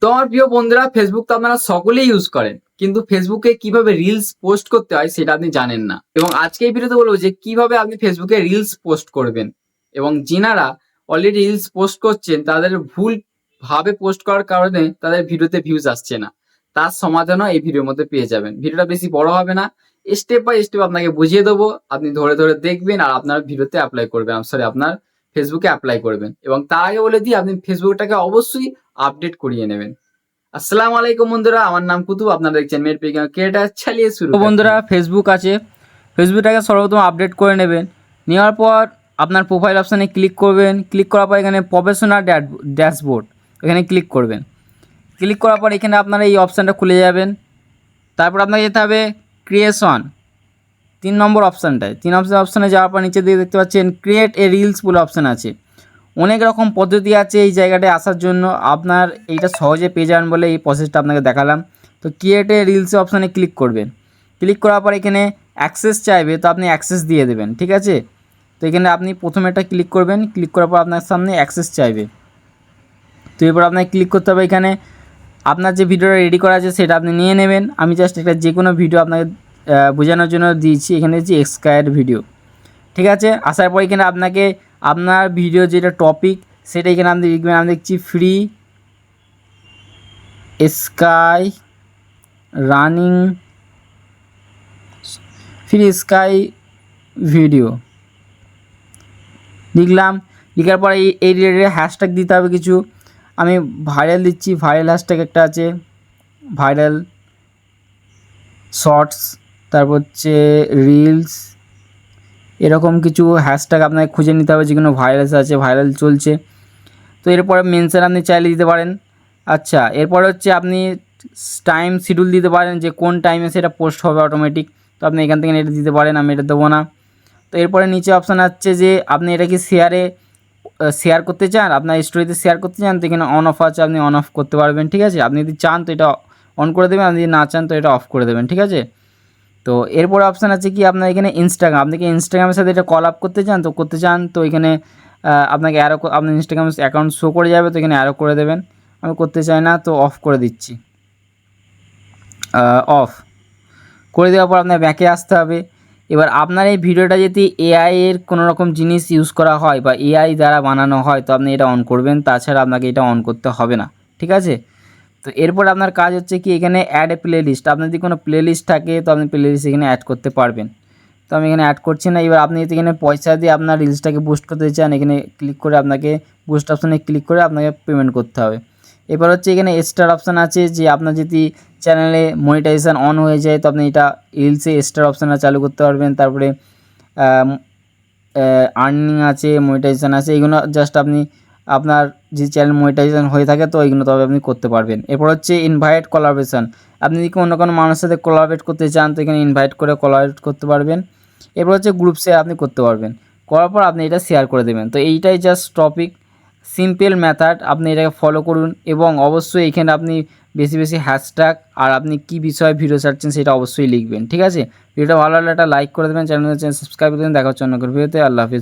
তো আমার প্রিয় বন্ধুরা, ফেসবুক তো আপনারা সকলেই ইউজ করেন, কিন্তু ফেসবুকে কিভাবে রিলস পোস্ট করতে হয় সেটা আপনি জানেন না। এবং আজকে এই ভিডিওতে বলবো যে কিভাবে আপনি ফেসবুকে রিলস পোস্ট করবেন, এবং যিনারা অলরেডি রিলস পোস্ট করছেন তাদের ভুল ভাবে পোস্ট করার কারণে তাদের ভিডিওতে ভিউজ আসছে না। তার সমাধানও এই ভিডিওর মধ্যে পেয়ে যাবেন। ভিডিওটা বেশি বড় হবে না, স্টেপ বাই স্টেপ আপনাকে বুঝিয়ে দেবো। আপনি ধরে ধরে দেখবেন আর আপনার ভিডিওতে অ্যাপ্লাই করবেন, সরি আপনার ফেসবুকে অ্যাপ্লাই করবেন। এবং তার আগে বলে দিই, আপনি ফেসবুকটাকে অবশ্যই আপডেট করিয়ে নেবেন। আসসালামু আলাইকুম বন্ধুরা, আমার নাম কুতুব, আপনারা দেখছেন মেয়ের পেগাম ক্রিয়েটার। চালিয়ে শুরু তো করতে বন্ধুরা, हैं। ফেসবুক আছে, ফেসবুকটাকে সর্বপ্রথম আপডেট করে নেবেন। নেওয়ার পর আপনার প্রোফাইল অপশানে ক্লিক করবেন। ক্লিক করার পর এখানে প্রফেশনাল ড্যাশবোর্ড এখানে ক্লিক করবেন। ক্লিক করার পর এখানে আপনারা এই অপশানটা খুলে যাবেন। তারপর আপনাকে যেতে হবে ক্রিয়েশন, 3 নম্বর অপশানটায়। 3 অপশানে যাওয়ার পর নিচে দিয়ে দেখতে পাচ্ছেন ক্রিয়েট এ রিলস বলে অপশান আছে। অনেক রকম পদ্ধতি আছে এই জায়গাটায় আসার জন্য, আপনার এইটা সহজে পেয়ে যাবেন বলে এই প্রসেসটা আপনাকে দেখালাম। তো ক্রিয়েট এ রিলস অপশানে ক্লিক করবেন। ক্লিক করার পর এখানে অ্যাক্সেস চাইবে, তো আপনি অ্যাক্সেস দিয়ে দেবেন, ঠিক আছে। তো এখানে আপনি প্রথমে একটা ক্লিক করবেন। ক্লিক করার পর আপনার সামনে অ্যাক্সেস চাইবে, তো এরপর আপনাকে ক্লিক করতে হবে। এখানে আপনার যে ভিডিওটা রেডি করা আছে সেটা আপনি নিয়ে নেবেন। আমি জাস্ট একটা যে কোনো ভিডিও আপনাকে বোঝানোর জন্য দিয়েছি। এখানে যে এক্সকায়ার ভিডিও, ঠিক আছে। আসার পর এখানে আপনাকে আপনার ভিডিও যেটা টপিক সেটা এখানে আপনি লিখবেন। আমি দেখছি free sky running, free sky video লিখলাম। লেখার পরে এই রিলেটেড হ্যাশট্যাগ দিতে হবে কিছু। আমি ভাইরাল দিচ্ছি, ভাইরাল হ্যাশট্যাগ একটা আছে, ভাইরাল শর্টস, তারপর হচ্ছে রিলস, এরকম কিছু হ্যাশট্যাগ আপনাকে খুঁজে নিতে হবে যেগুলো ভাইরাল আছে, ভাইরাল চলছে। তো এরপরে মেনশন আপনি চাইলে দিতে পারেন। আচ্ছা, এরপরে হচ্ছে আপনি টাইম শিডিউল দিতে পারেন যে কোন টাইমে সেটা পোস্ট হবে অটোমেটিক। তো আপনি এখান থেকে এটা দিতে পারেন, আমি এটা দেবো না। তো এরপরে নিচে অপশান আছে যে আপনি এটা কি শেয়ার করতে চান, আপনার স্টোরিতে শেয়ার করতে চান, তো এখানে অন অফ আছে, আপনি অন অফ করতে পারবেন, ঠিক আছে। আপনি যদি চান তো এটা অন করে দেবেন, আপনি যদি না চান তো এটা অফ করে দেবেন, ঠিক আছে। তো এরপরে অপশান আছে কি আপনার এখানে ইনস্টাগ্রাম, আপনি কি ইনস্টাগ্রামের সাথে এটা কল আপ করতে চান, তো এখানে আপনাকে অ্যারো, আপনার ইনস্টাগ্রাম অ্যাকাউন্ট শো করে যাবে, তো এখানে অ্যারো করে দেবেন। আমি করতে চাই না, তো অফ করে দিচ্ছি। অফ করে দেওয়ার পর আপনার ব্যাকে আসতে হবে। এবার আপনার এই ভিডিওটা যদি এআই এর কোনো রকম জিনিস ইউজ করা হয় বা এআই দ্বারা বানানো হয়, তো আপনি এটা অন করবেন, তাছাড়া আপনাকে এটা অন করতে হবে না, ঠিক আছে। তো এরপর আপনার কাজ হচ্ছে কি এখানে অ্যাড এ প্লে লিস্ট, আপনার যদি কোনো প্লে লিস্ট থাকে তো আপনি প্লে লিস্ট এখানে অ্যাড করতে পারবেন। তো আমি এখানে অ্যাড করছি না। এবার আপনি যদি এখানে পয়সা দিয়ে আপনার রিলসটাকে বুস্ট করতে চান, এখানে ক্লিক করে আপনাকে বুস্ট অপশানে ক্লিক করে আপনাকে পেমেন্ট করতে হবে। এবার হচ্ছে এখানে স্টার অপশান আছে যে আপনার যদি চ্যানেলে মনিটাইজেশান অন হয়ে যায় তো আপনি এটা রিলসে স্টার অপশানটা চালু করতে পারবেন। তারপরে আর্নিং আছে, মনিটাইজেশান আছে, এইগুলো জাস্ট আপনি আপনার যে চ্যানেল মনিটাইজেশান হয়ে থাকে তো এইগুলো তবে আপনি করতে পারবেন। এরপর হচ্ছে ইনভাইট কোলাবরেশন, আপনি যদি অন্য কোনো মানুষের সাথে কোলাবরেট করতে চান তো এখানে ইনভাইট করে কোলাবরেট করতে পারবেন। এরপর হচ্ছে গ্রুপ শেয়ার আপনি করতে পারবেন, করার পর আপনি এটা শেয়ার করে দেবেন। তো এইটাই জাস্ট টপিক, সিম্পল মেথড, আপনি এটাকে ফলো করুন। এবং অবশ্যই এখানে আপনি বেশি বেশি হ্যাশট্যাগ আর আপনি কী বিষয়ে ভিডিও ছাড়ছেন সেটা অবশ্যই লিখবেন, ঠিক আছে। ভিডিওটা ভালো লাগলে একটা লাইক করে দেবেন, চ্যানেল সাবস্ক্রাইব করে দেবেন। দেখা হচ্ছে অন্য কোনো ভিডিওতে। আল্লাহ হাফিজ।